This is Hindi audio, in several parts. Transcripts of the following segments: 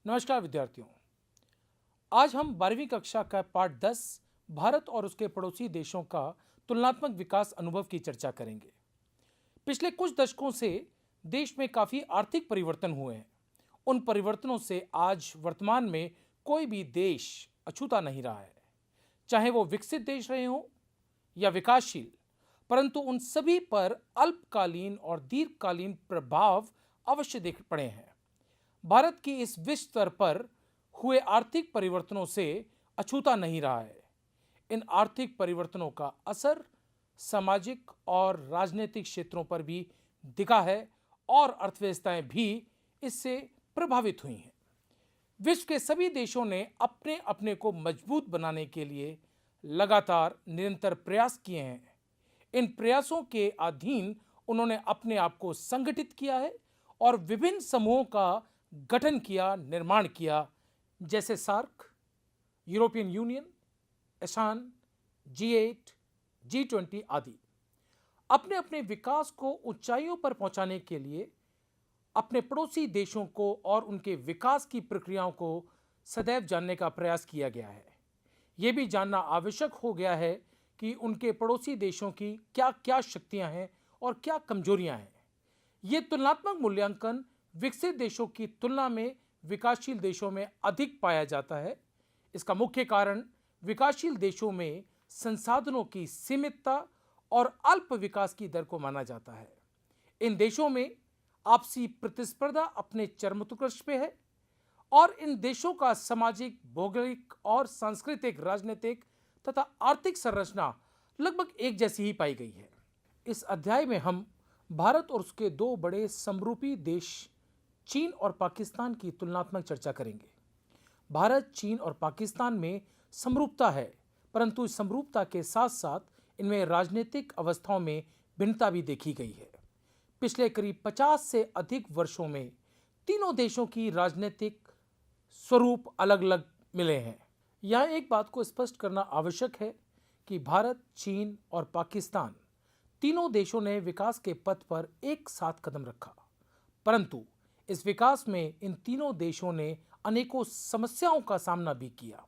नमस्कार विद्यार्थियों। आज हम 12वीं कक्षा का पाठ 10 भारत और उसके पड़ोसी देशों का तुलनात्मक विकास अनुभव की चर्चा करेंगे। पिछले कुछ दशकों से देश में काफी आर्थिक परिवर्तन हुए हैं। उन परिवर्तनों से आज वर्तमान में कोई भी देश अछूता नहीं रहा है, चाहे वो विकसित देश रहे हों या विकासशील, परंतु उन सभी पर अल्पकालीन और दीर्घकालीन प्रभाव अवश्य दिख पड़े हैं। भारत की इस विश्व स्तर पर हुए आर्थिक परिवर्तनों से अछूता नहीं रहा है। इन आर्थिक परिवर्तनों का असर सामाजिक और राजनीतिक क्षेत्रों पर भी दिखा है और अर्थव्यवस्थाएं भी इससे प्रभावित हुई हैं। विश्व के सभी देशों ने अपने अपने को मजबूत बनाने के लिए लगातार निरंतर प्रयास किए हैं। इन प्रयासों के अधीन उन्होंने अपने आप को संगठित किया है और विभिन्न समूहों का गठन किया, निर्माण किया, जैसे SAARC, European union, एसान, G8, G20 आदि। अपने अपने विकास को ऊंचाइयों पर पहुंचाने के लिए अपने पड़ोसी देशों को और उनके विकास की प्रक्रियाओं को सदैव जानने का प्रयास किया गया है। यह भी जानना आवश्यक हो गया है कि उनके पड़ोसी देशों की क्या क्या शक्तियां हैं और क्या कमजोरियां हैं। ये तुलनात्मक मूल्यांकन विकसित देशों की तुलना में विकासशील देशों में अधिक पाया जाता है। इसका मुख्य कारण विकासशील देशों में संसाधनों की सीमितता और अल्प विकास की दर को माना जाता है। इन देशों में आपसी प्रतिस्पर्धा अपने चरमोत्कर्ष पे है और इन देशों का सामाजिक, भौगोलिक और सांस्कृतिक, राजनीतिक तथा आर्थिक संरचना लगभग एक जैसी ही पाई गई है। इस अध्याय में हम भारत और उसके दो बड़े समरूपी देश चीन और पाकिस्तान की तुलनात्मक चर्चा करेंगे। भारत, चीन और पाकिस्तान में समरूपता है, परंतु इस समरूपता के साथ साथ इनमें राजनीतिक अवस्थाओं में भिन्नता भी देखी गई है। पिछले करीब 50 से अधिक वर्षों में तीनों देशों की राजनीतिक स्वरूप अलग अलग मिले हैं। यहाँ एक बात को स्पष्ट करना आवश्यक है कि भारत, चीन और पाकिस्तान तीनों देशों ने विकास के पथ पर एक साथ कदम रखा, परंतु इस विकास में इन तीनों देशों ने अनेकों समस्याओं का सामना भी किया।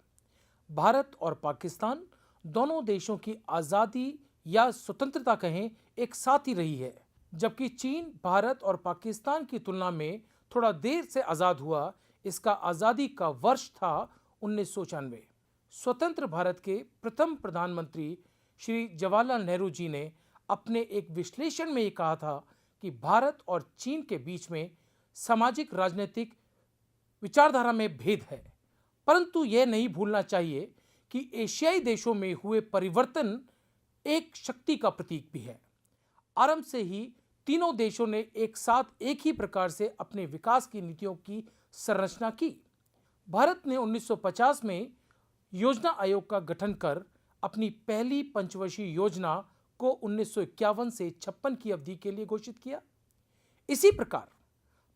भारत और पाकिस्तान दोनों देशों की आज़ादी या स्वतंत्रता कहें एक साथ ही रही है, जबकि चीन भारत और पाकिस्तान की तुलना में थोड़ा देर से आज़ाद हुआ। इसका आज़ादी का वर्ष था 1994। स्वतंत्र भारत के प्रथम प्रधानमंत्री श्री जवाहरलाल नेहरू जी ने अपने एक विश्लेषण में ये कहा था कि भारत और चीन के बीच में सामाजिक, राजनीतिक विचारधारा में भेद है, परंतु यह नहीं भूलना चाहिए कि एशियाई देशों में हुए परिवर्तन एक शक्ति का प्रतीक भी है। आरंभ से ही तीनों देशों ने एक साथ एक ही प्रकार से अपने विकास की नीतियों की संरचना की। भारत ने 1950 में योजना आयोग का गठन कर अपनी पहली पंचवर्षीय योजना को 1951 से 56 की अवधि के लिए घोषित किया। इसी प्रकार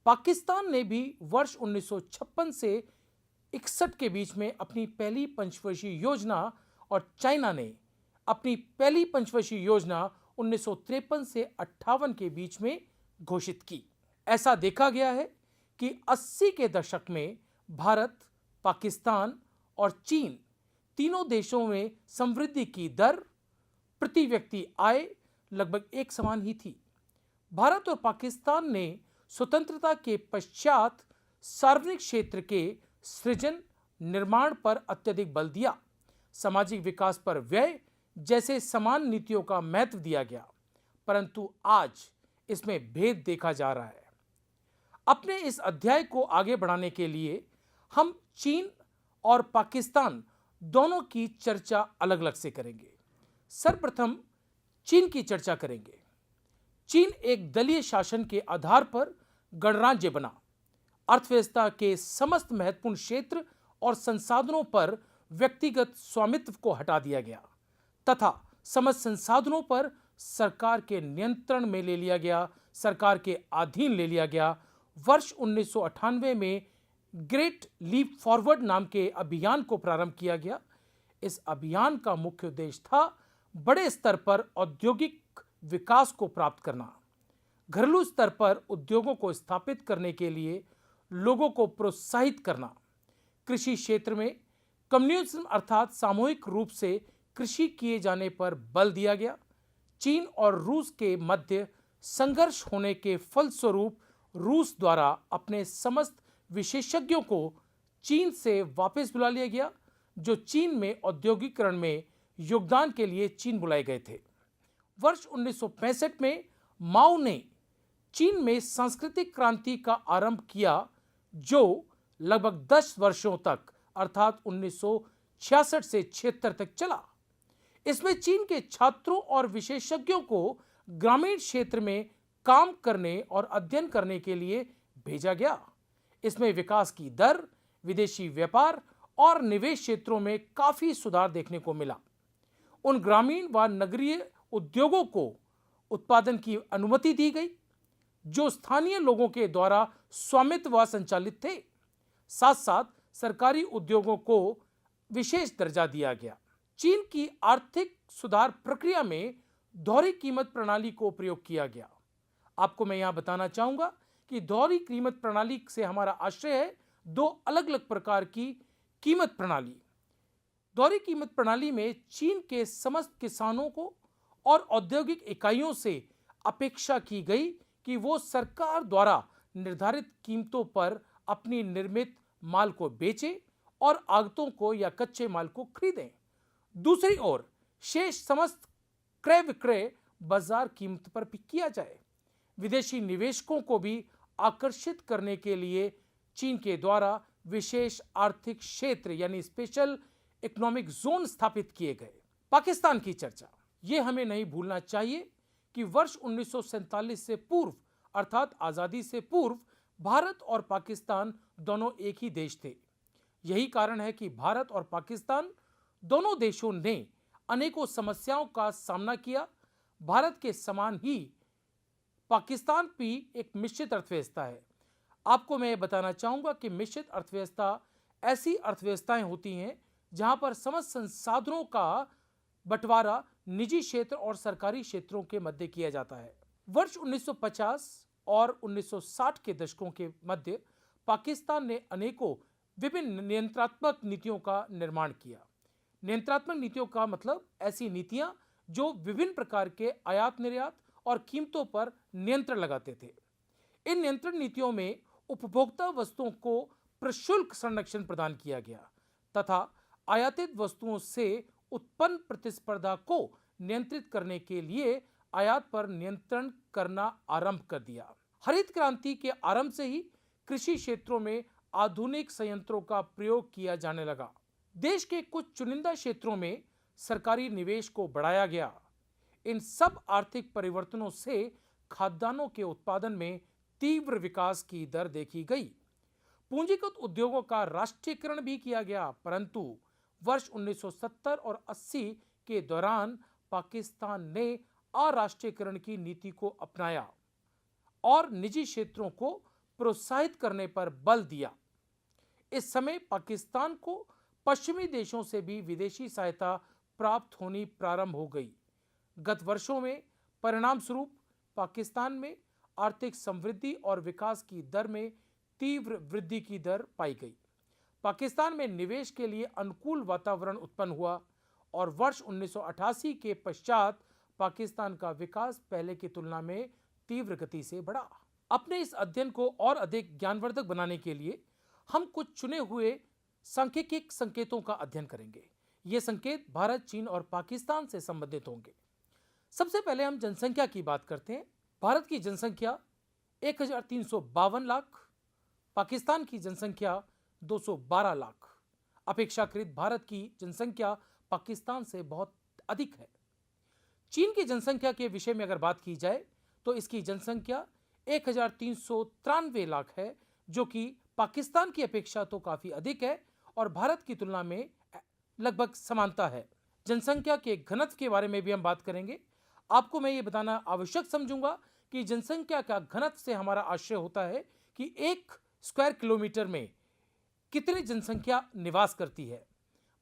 पाकिस्तान ने भी वर्ष 1956 से 61 के बीच में अपनी पहली पंचवर्षीय योजना और चाइना ने अपनी पहली पंचवर्षीय योजना 1953 से 58 के बीच में घोषित की। ऐसा देखा गया है कि 80 के दशक में भारत, पाकिस्तान और चीन तीनों देशों में समृद्धि की दर, प्रति व्यक्ति आय लगभग एक समान ही थी। भारत और पाकिस्तान ने स्वतंत्रता के पश्चात सार्वजनिक क्षेत्र के सृजन, निर्माण पर अत्यधिक बल दिया। सामाजिक विकास पर व्यय जैसे समान नीतियों का महत्व दिया गया, परंतु आज इसमें भेद देखा जा रहा है। अपने इस अध्याय को आगे बढ़ाने के लिए हम चीन और पाकिस्तान दोनों की चर्चा अलग अलग से करेंगे। सर्वप्रथम चीन की चर्चा करेंगे। चीन एक दलीय शासन के आधार पर गणराज्य बना। अर्थव्यवस्था के समस्त महत्वपूर्ण क्षेत्र और संसाधनों पर व्यक्तिगत स्वामित्व को हटा दिया गया तथा समस्त संसाधनों पर सरकार के नियंत्रण में ले लिया गया, सरकार के अधीन ले लिया गया। वर्ष 1998 में ग्रेट लीप फॉरवर्ड नाम के अभियान को प्रारंभ किया गया। इस अभियान का मुख्य उद्देश्य था बड़े स्तर पर औद्योगिक विकास को प्राप्त करना। घरेलू स्तर पर उद्योगों को स्थापित करने के लिए लोगों को प्रोत्साहित करना। कृषि क्षेत्र में कम्युनिज्म अर्थात सामूहिक रूप से कृषि किए जाने पर बल दिया गया। चीन और रूस के मध्य संघर्ष होने के फलस्वरूप रूस द्वारा अपने समस्त विशेषज्ञों को चीन से वापस बुला लिया गया, जो चीन में औद्योगिकरण में योगदान के लिए चीन बुलाए गए थे। वर्ष 1965 में माओ ने चीन में सांस्कृतिक क्रांति का आरंभ किया, जो लगभग 10 वर्षों तक अर्थात 1966 से 76 तक चला। इसमें चीन के छात्रों और विशेषज्ञों को ग्रामीण क्षेत्र में काम करने और अध्ययन करने के लिए भेजा गया। इसमें विकास की दर, विदेशी व्यापार और निवेश क्षेत्रों में काफी सुधार देखने को मिला। उन ग्रामीण व नगरीय उद्योगों को उत्पादन की अनुमति दी गई, जो स्थानीय लोगों के द्वारा स्वामित्व व संचालित थे। साथ साथ सरकारी उद्योगों को विशेष दर्जा दिया गया। चीन की आर्थिक सुधार प्रक्रिया में दोहरी कीमत प्रणाली को प्रयोग किया गया। आपको मैं यहां बताना चाहूंगा कि दोहरी कीमत प्रणाली से हमारा आशय है दो अलग अलग प्रकार की कीमत प्रणाली। दोहरी कीमत प्रणाली में चीन के समस्त किसानों को और औद्योगिक इकाइयों से अपेक्षा की गई कि वो सरकार द्वारा निर्धारित कीमतों पर अपनी निर्मित माल को बेचें और आगतों को या कच्चे माल को खरीदें। दूसरी ओर शेष समस्त क्रय विक्रय बाजार कीमत पर भी किया जाए। विदेशी निवेशकों को भी आकर्षित करने के लिए चीन के द्वारा विशेष आर्थिक क्षेत्र यानी स्पेशल इकोनॉमिक जोन स्थापित किए गए। पाकिस्तान की चर्चा, ये हमें नहीं भूलना चाहिए कि वर्ष 1947 से पूर्व अर्थात आजादी से पूर्व भारत और पाकिस्तान दोनों एक ही देश थे। यही कारण है कि भारत और पाकिस्तान दोनों देशों ने अनेकों समस्याओं का सामना किया। भारत के समान ही पाकिस्तान भी एक मिश्रित अर्थव्यवस्था है। आपको मैं ये बताना चाहूंगा कि मिश्रित अर्थव्यवस्था ऐसी अर्थव्यवस्थाएं होती हैं जहां पर समस्त संसाधनों का बंटवारा निजी क्षेत्र और सरकारी क्षेत्रों के मध्य किया जाता है। वर्ष 1950 और 1960 के दशकों के मध्य पाकिस्तान ने अनेकों विभिन्न नियंत्रणात्मक नीतियों का निर्माण किया। नियंत्रणात्मक नीतियों का मतलब ऐसी नीतियां जो विभिन्न प्रकार के आयात निर्यात और कीमतों पर नियंत्रण लगाते थे। इन नियंत्रण नीतियों में उपभोक्ता वस्तुओं को प्रशुल्क संरक्षण प्रदान किया गया तथा आयातित वस्तुओं से उत्पन्न प्रतिस्पर्धा को नियंत्रित करने के लिए आयात पर नियंत्रण करना आरंभ कर दिया। हरित क्रांति के आरंभ से ही कृषि क्षेत्रों में आधुनिक संयंत्रों का प्रयोग किया जाने लगा। देश के कुछ चुनिंदा क्षेत्रों में सरकारी निवेश को बढ़ाया गया। इन सब आर्थिक परिवर्तनों से खाद्यान्नों के उत्पादन में तीव्र विकास की दर देखी गई। पूंजीगत उद्योगों का राष्ट्रीयकरण भी किया गया, परंतु वर्ष 1970 और 80 के दौरान पाकिस्तान ने अराष्ट्रीयकरण की नीति को अपनाया और निजी क्षेत्रों को प्रोत्साहित करने पर बल दिया। इस समय पाकिस्तान को पश्चिमी देशों से भी विदेशी सहायता प्राप्त होनी प्रारंभ हो गई। गत वर्षों में परिणाम स्वरूप पाकिस्तान में आर्थिक समृद्धि और विकास की दर में तीव्र वृद्धि की दर पाई गई। पाकिस्तान में निवेश के लिए अनुकूल वातावरण उत्पन्न हुआ और वर्ष 1988 के पश्चात पाकिस्तान का विकास पहले की तुलना में तीव्र गति से बढ़ा। अपने इस अध्ययन को और अधिक ज्ञानवर्धक बनाने के लिए हम कुछ चुने हुए सांख्यिकीय संकेतों का अध्ययन करेंगे। ये संकेत भारत, चीन और पाकिस्तान से संबंधित होंगे। सबसे पहले हम जनसंख्या की बात करते हैं। भारत की जनसंख्या 1352 लाख, पाकिस्तान की जनसंख्या 212 लाख। अपेक्षाकृत भारत की जनसंख्या पाकिस्तान से बहुत अधिक है। चीन की जनसंख्या के विषय में अगर बात की जाए तो इसकी जनसंख्या 1393 लाख है, जो कि पाकिस्तान की अपेक्षा तो काफी अधिक है और भारत की तुलना में लगभग समानता है। जनसंख्या के घनत्व के बारे में भी हम बात करेंगे। आपको मैं ये बताना आवश्यक समझूंगा कि जनसंख्या का घनत्व से हमारा आशय होता है कि 1 स्क्वायर किलोमीटर में कितनी जनसंख्या निवास करती है।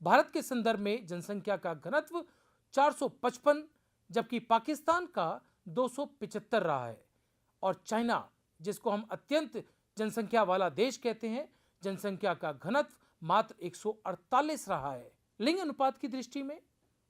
भारत के संदर्भ में जनसंख्या का घनत्व 455, जबकि पाकिस्तान का 275 रहा है और चाइना, जिसको हम अत्यंत जनसंख्या वाला देश कहते हैं। जनसंख्या का घनत्व मात्र 148 रहा है। लिंग अनुपात की दृष्टि में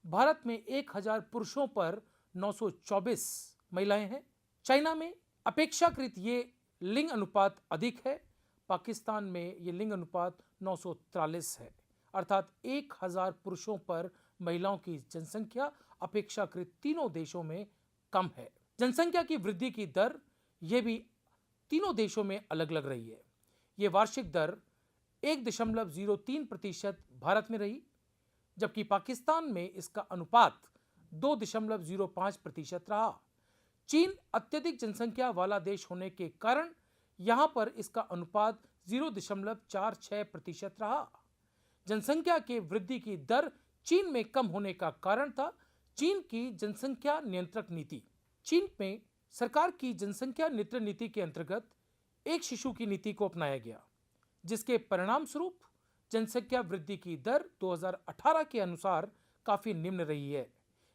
भारत में 1000 पुरुषों पर 924 महिलाएं हैं। चाइना में अपेक्षाकृत ये लिंग अनुपात अधिक है। पाकिस्तान में ये लिंग अनुपात 943 है, अर्थात 1000 पुरुषों पर महिलाओं की जनसंख्या अपेक्षाकृत तीनों देशों में कम है। जनसंख्या की वृद्धि की दर यह भी तीनों देशों में अलग अलग रही है। ये वार्षिक दर 1.03% भारत में रही, जबकि पाकिस्तान में इसका अनुपात 2.05% रहा। चीन अत्यधिक जनसंख्या वाला देश होने के कारण यहां पर इसका अनुपात 0.46% रहा। जनसंख्या के वृद्धि की दर चीन में कम होने का कारण था चीन की जनसंख्या नियंत्रक नीति। चीन में सरकार की जनसंख्या नियंत्रण नीति के अंतर्गत एक शिशु की नीति को अपनाया गया, जिसके परिणाम स्वरूप जनसंख्या वृद्धि की दर 2018 के अनुसार काफी निम्न रही है।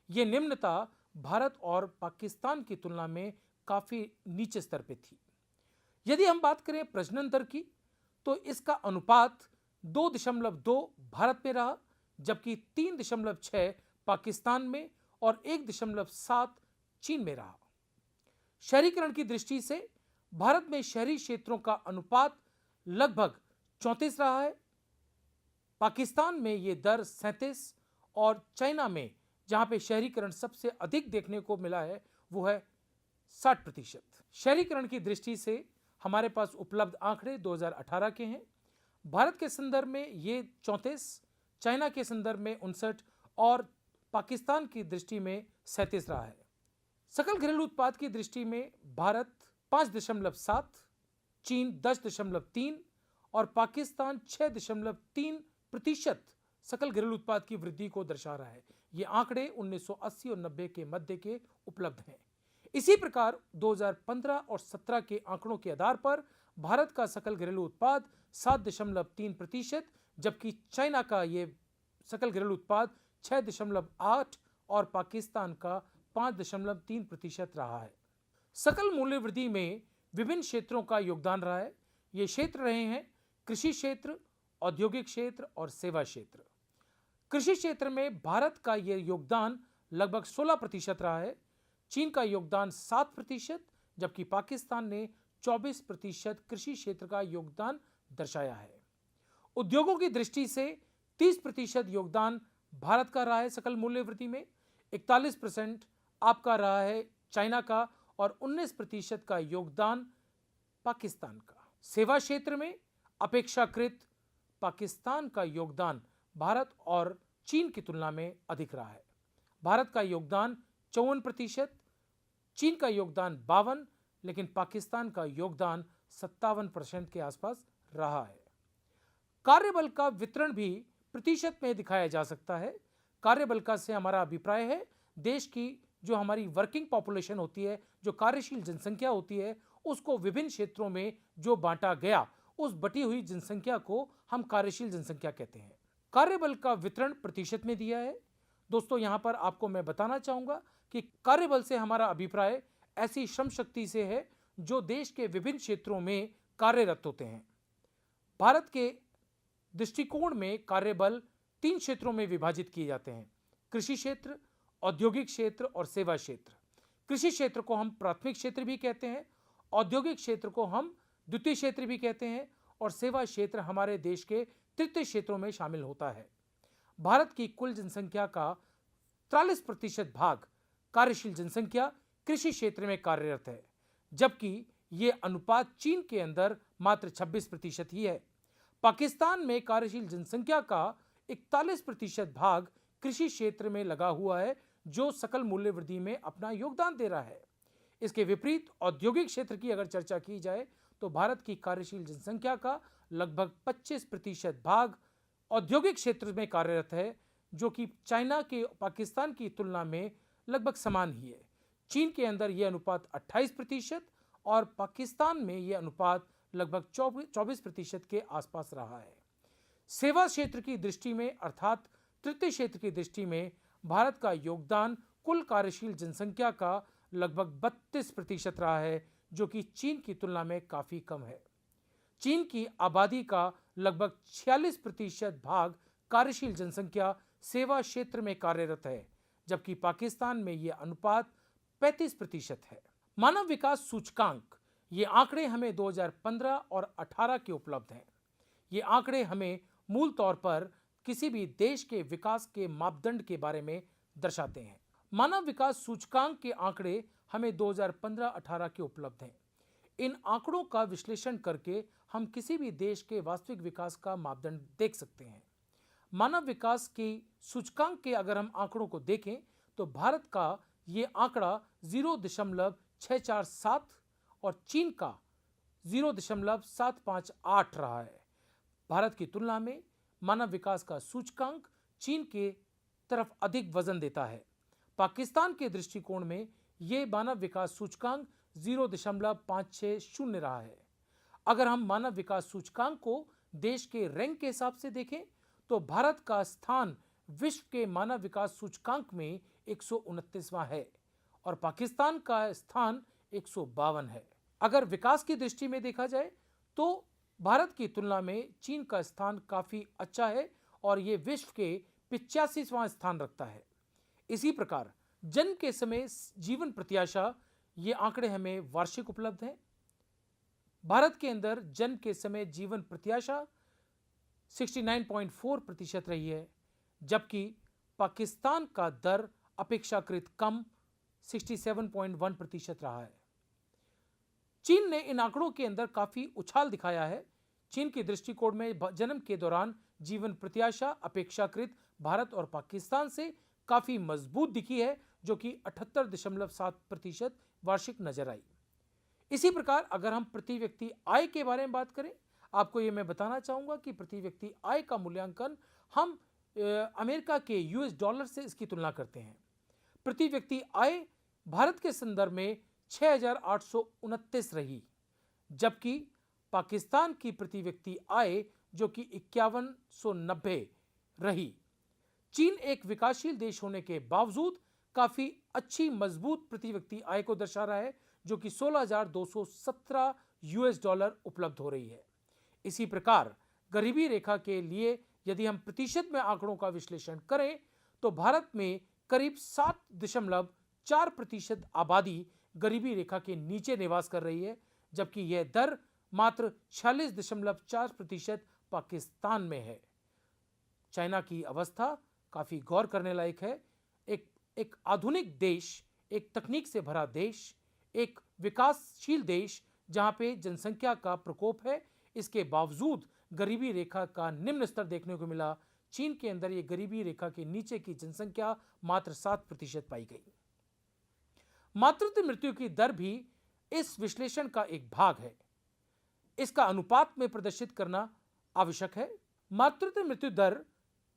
यह निम्नता भारत और पाकिस्तान की तुलना में काफी नीचे स्तर पे थी। यदि हम बात करें प्रजनन दर की, तो इसका अनुपात 2.2 भारत में रहा, जबकि 3.6 पाकिस्तान में और 1.7 चीन में रहा। शहरीकरण की दृष्टि से भारत में शहरी क्षेत्रों का अनुपात लगभग 34 रहा है। पाकिस्तान में यह दर 37 और चाइना में, जहां पे शहरीकरण सबसे अधिक देखने को मिला है, वो है 60%। शहरीकरण की दृष्टि से हमारे पास उपलब्ध आंकड़े 2018 के हैं। भारत के संदर्भ में ये 34, चाइना के संदर्भ में 59 और पाकिस्तान की दृष्टि में 37 रहा है। सकल घरेलू उत्पाद की दृष्टि में भारत 5.7, चीन 10.3 और पाकिस्तान 6.3% सकल घरेलू उत्पाद की वृद्धि को दर्शा रहा है। ये आंकड़े 1980 और 90 के मध्य के उपलब्ध हैं। इसी प्रकार 2015 और 17 के आंकड़ों के आधार पर भारत का सकल घरेलू उत्पाद 7.3%, जबकि चाइना का ये सकल घरेलू उत्पाद 6.8 और पाकिस्तान का 5.3% रहा है। सकल मूल्य वृद्धि में विभिन्न क्षेत्रों का योगदान रहा है। ये क्षेत्र रहे हैं कृषि क्षेत्र, औद्योगिक क्षेत्र और सेवा क्षेत्र। कृषि क्षेत्र में भारत का यह योगदान लगभग 16% रहा है। चीन का योगदान 7%, जबकि पाकिस्तान ने 24% कृषि क्षेत्र का योगदान दर्शाया है। उद्योगों की दृष्टि से 30% योगदान भारत का रहा है सकल मूल्य वृद्धि में, 41% आपका रहा है चाइना का और 19% का योगदान पाकिस्तान का। सेवा क्षेत्र में अपेक्षाकृत पाकिस्तान का योगदान भारत और चीन की तुलना में अधिक रहा है। भारत का योगदान 54%, चीन का योगदान 52, लेकिन पाकिस्तान का योगदान 57% के आसपास रहा है। कार्यबल का वितरण भी प्रतिशत में दिखाया जा सकता है। कार्यबल का से हमारा अभिप्राय है देश की जो हमारी वर्किंग पॉपुलेशन होती है, जो कार्यशील जनसंख्या होती है, उसको विभिन्न क्षेत्रों में जो बांटा गया, उस बटी हुई जनसंख्या को हम कार्यशील जनसंख्या कहते हैं। कार्यबल का वितरण प्रतिशत में दिया है। दोस्तों, यहां पर आपको मैं बताना चाहूंगा कि कार्यबल से हमारा अभिप्राय ऐसी श्रम शक्ति से है जो देश के विभिन्न क्षेत्रों में कार्यरत होते हैं। भारत के दृष्टिकोण में कार्यबल 3 क्षेत्रों में विभाजित किए जाते हैं: कृषि क्षेत्र, औद्योगिक क्षेत्र और सेवा क्षेत्र। कृषि क्षेत्र को हम प्राथमिक क्षेत्र भी कहते हैं, औद्योगिक क्षेत्र को हम द्वितीय क्षेत्र भी कहते हैं और सेवा क्षेत्र हमारे देश के तृतीय क्षेत्रों में शामिल होता है। भारत की कुल जनसंख्या का 43% भाग कार्यशील जनसंख्या कृषि क्षेत्र में कार्यरत है, जबकि यह अनुपात चीन के अंदर मात्र 26% ही है। पाकिस्तान में कार्यशील जनसंख्या का 41% भाग कृषि क्षेत्र में लगा हुआ है, जो सकल मूल्य वृद्धि में अपना योगदान दे रहा है। इसके विपरीत औद्योगिक क्षेत्र की अगर चर्चा की जाए तो भारत की कार्यशील जनसंख्या का लगभग 25% भाग औद्योगिक क्षेत्र में कार्यरत है, जो कि चाइना के पाकिस्तान की तुलना में लगभग समान ही है। चीन के अंदर यह अनुपात 28% और पाकिस्तान में यह अनुपात लगभग 24% के आसपास रहा है। सेवा क्षेत्र की दृष्टि में अर्थात तृतीय क्षेत्र की दृष्टि में भारत का योगदान कुल कार्यशील जनसंख्या का लगभग 32% रहा है, जो कि चीन की तुलना में काफी कम है। चीन की आबादी का लगभग 46% भाग कार्यशील जनसंख्या सेवा क्षेत्र में कार्यरत है, जबकि पाकिस्तान में यह अनुपात 35% है। मानव विकास सूचकांक, ये आंकड़े हमें 2015 और 18 के उपलब्ध हैं। ये आंकड़े हमें मूल तौर पर किसी भी देश के विकास के मापदंड के बारे में दर्शाते हैं। मानव विकास सूचकांक के आंकड़े हमें 2015-18 के उपलब्ध हैं। इन आंकड़ों का विश्लेषण करके हम किसी भी देश के वास्तविक विकास का मापदंड देख सकते हैं। मानव विकास की सूचकांक के अगर हम आंकड़ों को देखें तो भारत का ये आंकड़ा 0.647 और चीन का 0.758 रहा है। भारत की तुलना में मानव विकास का सूचकांक चीन के तरफ अधिक वजन देता है। पाकिस्तान के दृष्टिकोण में यह मानव विकास सूचकांक 0.560 रहा है। अगर हम मानव विकास सूचकांक को देश के रैंक के हिसाब से देखें तो भारत का स्थान विश्व के मानव विकास सूचकांक में 129वां है और पाकिस्तान का स्थान 152 है। अगर विकास की दृष्टि में देखा जाए तो भारत की तुलना में चीन का स्थान काफी अच्छा है और यह विश्व के 85वां स्थान रखता है। इसी प्रकार जन्म के समय जीवन प्रत्याशा, ये आंकड़े हमें वार्षिक उपलब्ध हैं। भारत के अंदर जन्म के समय जीवन प्रत्याशा 69.4% रही है, जबकि पाकिस्तान का दर अपेक्षाकृत कम 67.1% रहा है। चीन ने इन आंकड़ों के अंदर काफी उछाल दिखाया है। चीन के दृष्टिकोण में जन्म के दौरान जीवन प्रत्याशा अपेक्षाकृत भारत और पाकिस्तान से काफी मजबूत दिखी है, जो कि 78.7% वार्षिक नजर आई। इसी प्रकार अगर हम प्रति व्यक्ति आय के बारे में बात करें, आपको यह मैं बताना चाहूंगा कि प्रति व्यक्ति आय का मूल्यांकन हम अमेरिका के यूएस डॉलर से इसकी तुलना करते हैं। प्रति व्यक्ति आय भारत के संदर्भ में 6,829 रही, जबकि पाकिस्तान की प्रति व्यक्ति आय जो कि 5190 रही। चीन एक विकासशील देश होने के बावजूद काफी अच्छी मजबूत प्रति व्यक्ति आय को दर्शा रहा है, जो कि 16,217 यूएस डॉलर उपलब्ध हो रही है। इसी प्रकार गरीबी रेखा के लिए यदि हम प्रतिशत में आंकड़ों का विश्लेषण करें तो भारत में करीब 7.4% आबादी गरीबी रेखा के नीचे निवास कर रही है, जबकि यह दर मात्र 46.4% पाकिस्तान में है। चाइना की अवस्था काफी गौर करने लायक है। एक आधुनिक देश, एक तकनीक से भरा देश, एक विकासशील देश जहां पे जनसंख्या का प्रकोप है, इसके बावजूद गरीबी रेखा का निम्न स्तर देखने को मिला। चीन के अंदर ये गरीबी रेखा के नीचे की जनसंख्या मात्र 7% पाई गई। मातृत्व मृत्यु की दर भी इस विश्लेषण का एक भाग है। इसका अनुपात में प्रदर्शित करना आवश्यक है। मातृत्व मृत्यु दर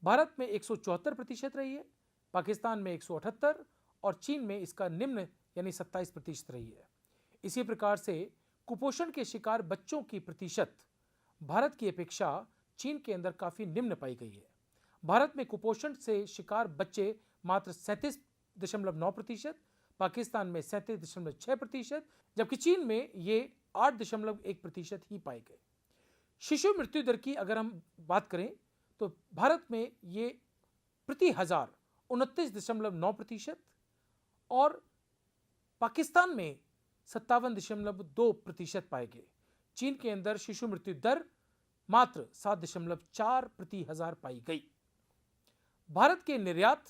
भारत में 174% रही है, पाकिस्तान में 178 और चीन में इसका निम्न यानी 27% रही है। इसी प्रकार से कुपोषण के शिकार बच्चों की प्रतिशत भारत की अपेक्षा चीन के अंदर काफी निम्न पाई गई है। भारत में कुपोषण से शिकार बच्चे मात्र 37.9%, पाकिस्तान में 37.6%, जबकि चीन में ये 8.1% ही पाए गए। शिशु मृत्यु दर की अगर हम बात करें तो भारत में ये प्रति हजार 29.9% और पाकिस्तान में 57.2% पाए गए। चीन के अंदर शिशु मृत्यु दर मात्र 7.4 प्रति हजार पाई गई। भारत के निर्यात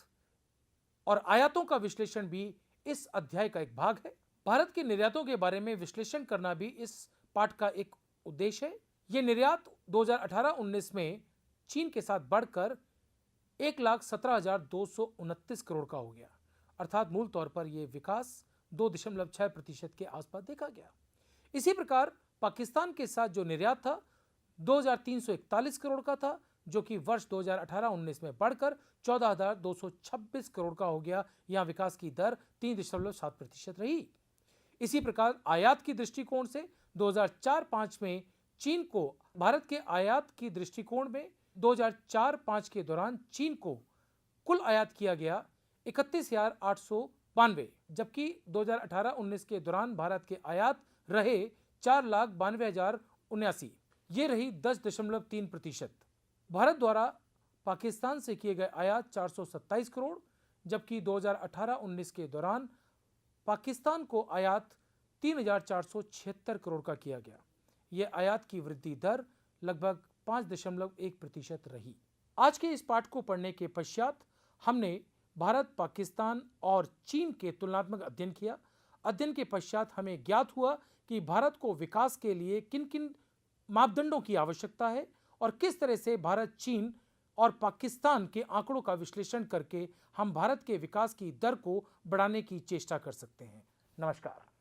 और आयातों का विश्लेषण भी इस अध्याय का एक भाग है। भारत के निर्यातों के बारे में विश्लेषण करना भी इस पाठ का एक उद्देश्य है। यह निर्यात 2018-19 में चीन के साथ बढ़कर 1,17,229 करोड़ का हो गया, अर्थात मूल तौर पर यह विकास 2.6% के आसपास देखा गया। इसी प्रकार पाकिस्तान के साथ जो निर्यात था 2,341 करोड़ का था, जो कि वर्ष 2018-19 में बढ़कर 14,226 करोड़ का हो गया। यहां विकास की दर 3.7% रही। इसी प्रकार आयात की दृष्टिकोण से 2004-5 में चीन को भारत के आयात की दृष्टिकोण में 2004-5 के दौरान चीन को कुल आयात किया गया 31,892, जबकि 2018-19 के दौरान भारत के आयात रहे 4,92,079। ये रही 10.3%। भारत द्वारा पाकिस्तान से किए गए आयात 427 करोड़, जबकि 2018-19 के दौरान पाकिस्तान को आयात 3,476 करोड़ का किया गया। यह आयात की वृद्धि दर लगभग 5.1% रही। आज के इस पाठ को पढ़ने के पश्चात हमने भारत, पाकिस्तान और चीन के तुलनात्मक अध्ययन किया। अध्ययन के पश्चात हमें ज्ञात हुआ कि भारत को विकास के लिए किन किन मापदंडों की आवश्यकता है और किस तरह से भारत, चीन और पाकिस्तान के आंकड़ों का विश्लेषण करके हम भारत के विकास की दर को बढ़ाने की चेष्टा कर सकते हैं। नमस्कार।